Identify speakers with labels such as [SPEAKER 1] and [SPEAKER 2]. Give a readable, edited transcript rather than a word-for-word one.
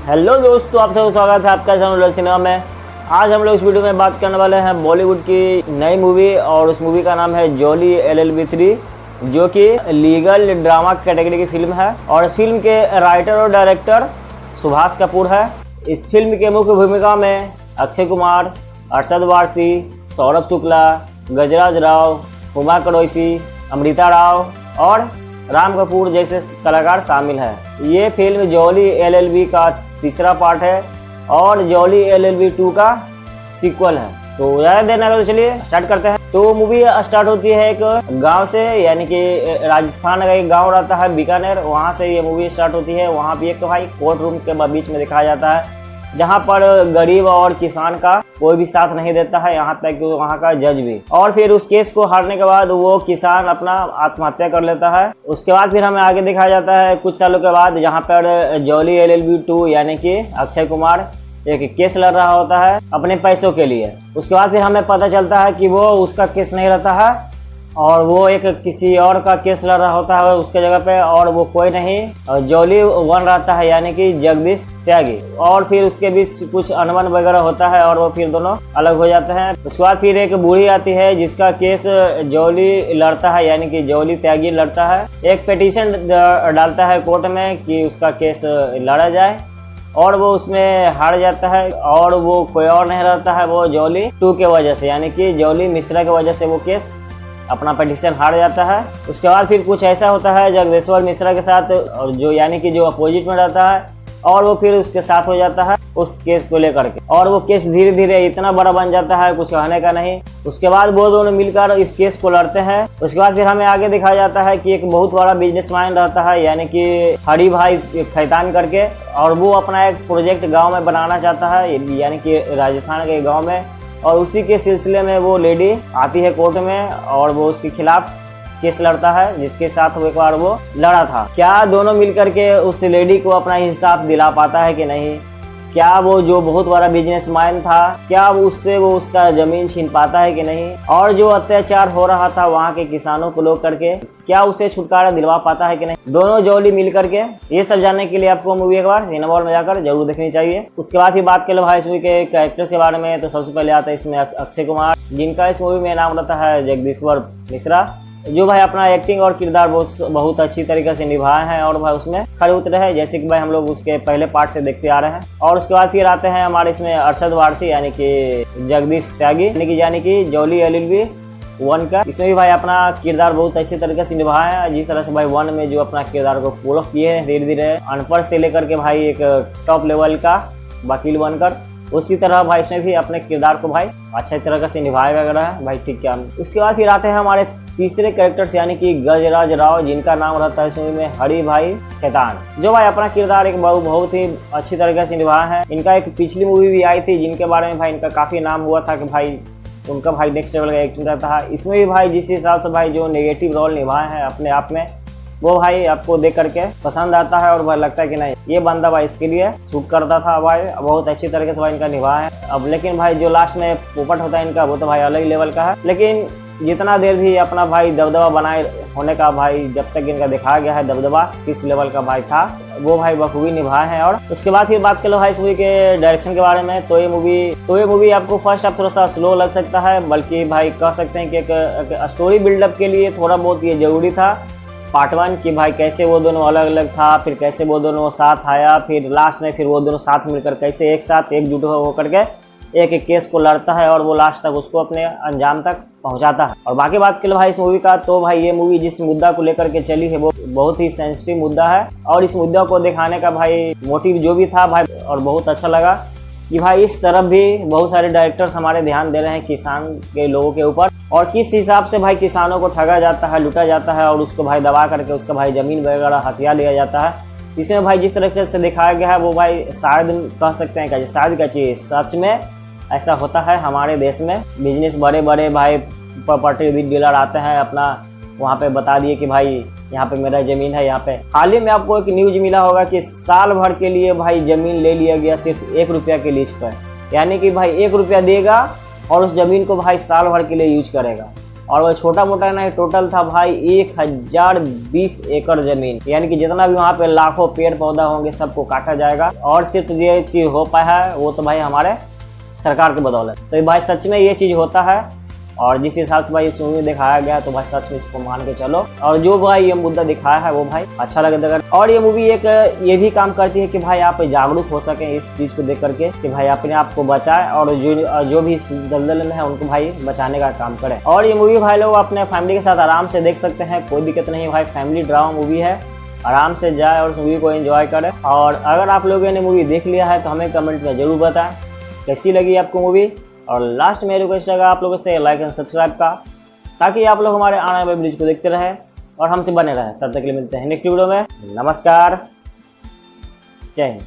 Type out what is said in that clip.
[SPEAKER 1] Hello दोस्तों, आप सबका स्वागत है आपका चैनल सिनेमा में। आज हम लोग इस वीडियो में बात करने वाले हैं बॉलीवुड की नई मूवी और उस मूवी का नाम है जॉली LLB 3, जो कि लीगल ड्रामा कैटेगरी की फिल्म है और इस फिल्म के राइटर और डायरेक्टर सुभाष कपूर है। इस फिल्म के मुख्य भूमिका में अक्षय कुमार, अरशद वारसी, सौरभ शुक्ला, गजराज राव, हुमा कुरैशी, अमृता राव और राम कपूर जैसे कलाकार शामिल हैं। ये फिल्म जॉली LLB का तीसरा पार्ट है और जॉली LLB 2 का सीक्वल है। तो ज़्यादा देर ना, तो चलिए स्टार्ट करते हैं। तो मूवी स्टार्ट होती है एक गांव से, यानी कि राजस्थान का एक गांव रहता है बीकानेर, वहां से ये मूवी स्टार्ट होती है। वहां भी एक भाई कोर्ट रूम के बीच में दिखाया जाता है, जहां पर गरीब और किसान का कोई भी साथ नहीं देता है, यहाँ तक कि वहाँ का जज भी। और फिर उस केस को हारने के बाद वो किसान अपना आत्महत्या कर लेता है। उसके बाद फिर हमें आगे दिखाया जाता है कुछ सालों के बाद, जहाँ पर जॉली LLB 2 यानी कि अक्षय कुमार एक केस लड़ रहा होता है अपने पैसों के लिए। उसके बाद फिर हमें पता चलता है कि वो उसका केस नहीं रहता है और वो एक किसी और का केस लड़ रहा होता है उसके जगह पे, और वो कोई नहीं जॉली 1 रहता है, यानी कि जगदीश त्यागी। और फिर उसके बीच कुछ अनबन वगैरह होता है और वो फिर दोनों अलग हो जाते हैं। उसके बाद फिर एक बूढ़ी आती है जिसका केस जॉली लड़ता है, यानी कि जॉली त्यागी लड़ता है। एक पिटीशन डालता है कोर्ट में कि उसका केस लड़ा जाए और वो उसमें हार जाता है और वो कोई और नहीं रहता है, वो जॉली 2 के वजह से, यानी कि जॉली मिश्रा की वजह से वो केस अपना पिटीशन हार जाता है। उसके बाद फिर कुछ ऐसा होता है जगदेश्वर मिश्रा के साथ, और जो यानी कि जो अपोजिट में रहता है, और वो फिर उसके साथ हो जाता है उस केस को लेकर के, और वो केस धीरे धीरे इतना बड़ा बन जाता है कुछ कहने का नहीं। उसके बाद वो दोनों मिलकर इस केस को लड़ते हैं। उसके बाद फिर हमें आगे दिखाया जाता है कि एक बहुत बड़ा बिजनेसमैन रहता है, यानी कि हरी भाई खैतान करके, और वो अपना एक प्रोजेक्ट गाँव में बनाना चाहता है, यानी कि राजस्थान के गाँव में। और उसी के सिलसिले में वो लेडी आती है कोर्ट में और वो उसके खिलाफ केस लड़ता है, जिसके साथ वो एक बार वो लड़ा था। क्या दोनों मिलकर के उस लेडी को अपना हिसाब दिला पाता है कि नहीं? क्या वो जो बहुत बड़ा बिजनेसमैन था, क्या उससे वो उसका जमीन छीन पाता है कि नहीं? और जो अत्याचार हो रहा था वहाँ के किसानों को लोग करके, क्या उसे छुटकारा दिलवा पाता है कि नहीं? दोनों जॉली मिल करके, ये सब जानने के लिए आपको मूवी एक बार सिनेमा हॉल में जाकर जरूर देखनी चाहिए। उसके बाद ही बात कर लो भाई इस मूवी के कैरेक्टर्स के बारे में। तो सबसे पहले आता है इसमें अक्षय कुमार, जिनका इस मूवी में नाम रहता है जगदीश्वर मिश्रा, जो भाई अपना एक्टिंग और किरदार बहुत अच्छी तरीके से निभाए हैं और भाई उसमें खड़े उतरे हैं, जैसे कि भाई हम लोग उसके पहले पार्ट से देखते आ रहे हैं। और उसके बाद फिर आते हैं हमारे इसमें अरशद वारसी, यानी कि जगदीश त्यागी, यानी कि जॉली LLB 1 का। इसमें भी भाई अपना किरदार बहुत अच्छी तरीके से निभाया है, जिस तरह से भाई 1 में जो अपना किरदार को पूरा किए हैं धीरे धीरे, अनपढ़ से लेकर के भाई एक टॉप लेवल का वकील बनकर, उसी तरह भाई इसमें भी अपने किरदार को भाई अच्छे तरह से निभाया वगैरह है भाई, ठीक क्या। उसके बाद फिर आते हैं हमारे तीसरे कैरेक्टर्स, यानी कि गजराज राव, जिनका नाम रहता है इस मूवी में हरी भाई खैतान, जो भाई अपना किरदार एक बहुत ही अच्छी तरीके से निभाया है। इनका एक पिछली मूवी भी आई थी जिनके बारे में भाई इनका काफी नाम हुआ था कि भाई उनका भाई नेक्स्ट लेवल का एक्टिंग रहता है। इसमें भी भाई जिस हिसाब से भाई जो नेगेटिव रोल निभाए हैं अपने आप में, वो भाई आपको देख करके पसंद आता है और भाई लगता है कि नहीं ये बंदा भाई इसके लिए शूट करता था भाई, बहुत अच्छी तरीके से भाई इनका निभाया है। अब लेकिन भाई जो लास्ट में पोपट होता है इनका, वो तो भाई अलग लेवल का है। लेकिन जितना देर भी अपना भाई दबदबा बनाए होने का भाई, जब तक इनका दिखाया गया है दबदबा किस लेवल का भाई था, वो भाई बखूबी निभाए हैं। और उसके बाद फिर बात कर लो भाई इस मूवी के डायरेक्शन के बारे में। तो ये मूवी आपको फर्स्ट हाफ थोड़ा सा स्लो लग सकता है, बल्कि भाई कह सकते हैं कि एक स्टोरी बिल्डअप के लिए थोड़ा बहुत ये जरूरी था पार्ट 1 की, भाई कैसे वो दोनों अलग अलग था, फिर कैसे वो दोनों साथ आया, फिर लास्ट में फिर वो दोनों साथ मिलकर कैसे एक साथ एकजुट होकर के एक केस को लड़ता है और वो लास्ट तक उसको अपने अंजाम तक पहुंचाता है। और बाकी बात कर भाई इस मूवी का, तो भाई ये मूवी जिस मुद्दा को लेकर के चली है वो बहुत ही सेंसिटिव मुद्दा है, और इस मुद्दा को दिखाने का भाई मोटिव जो भी था भाई, और बहुत अच्छा लगा कि भाई इस तरफ भी बहुत सारे डायरेक्टर्स हमारे ध्यान दे रहे हैं किसान के लोगों के ऊपर, और किस हिसाब से भाई किसानों को ठगा जाता है, लूटा जाता है, और उसको भाई दबा करके उसका भाई जमीन वगैरह हथिया लिया जाता है। इसमें भाई जिस तरीके से दिखाया गया है वो भाई शायद कह सकते हैं शायद क्या चीज सच में ऐसा होता है हमारे देश में। बिजनेस बड़े बड़े भाई प्रॉपर्टी डीलर आते हैं अपना, वहाँ पे बता दिए कि भाई यहाँ पे मेरा जमीन है। यहाँ पे हाल ही में आपको एक न्यूज मिला होगा कि साल भर के लिए भाई जमीन ले लिया गया सिर्फ 1 रुपया के लीज पर, यानी कि भाई 1 रुपया देगा और उस जमीन को भाई साल भर के लिए यूज करेगा। और वो छोटा मोटा नहीं, टोटल था भाई 1020 एकड़ जमीन, यानी कि जितना भी वहाँ पे लाखों पेड़ पौधा होंगे सबको काटा जाएगा। और सिर्फ ये चीज हो पाया है वो तो भाई हमारे सरकार के बदौलत। तो ये भाई सच में ये चीज होता है, और जिस हिसाब से भाई इस मूवी में दिखाया गया तो भाई सच में इसको मान के चलो। और जो भाई ये मुद्दा दिखाया है वो भाई अच्छा लगे। और ये मूवी एक ये भी काम करती है कि भाई आप जागरूक हो सके इस चीज को देख करके, कि भाई अपने आप को बचाए और जो भी इस दलदल में है उनको भाई बचाने का काम करे। और ये मूवी भाई लोग अपने फैमिली के साथ आराम से देख सकते हैं, कोई दिक्कत नहीं भाई। फैमिली ड्रामा मूवी है, आराम से जाए और उस मूवी को एंजॉय करे। और अगर आप लोगों ने मूवी देख लिया है तो हमें कमेंट में जरूर बताएं कैसी लगी आपको मूवी। और लास्ट में रिक्वेस्ट रहेगा आप लोगों से लाइक एंड सब्सक्राइब का, ताकि आप लोग हमारे आने वाले वीडियो को देखते रहें और हमसे बने रहें। तब तक के लिए मिलते हैं नेक्स्ट वीडियो में। नमस्कार, जय हिंद।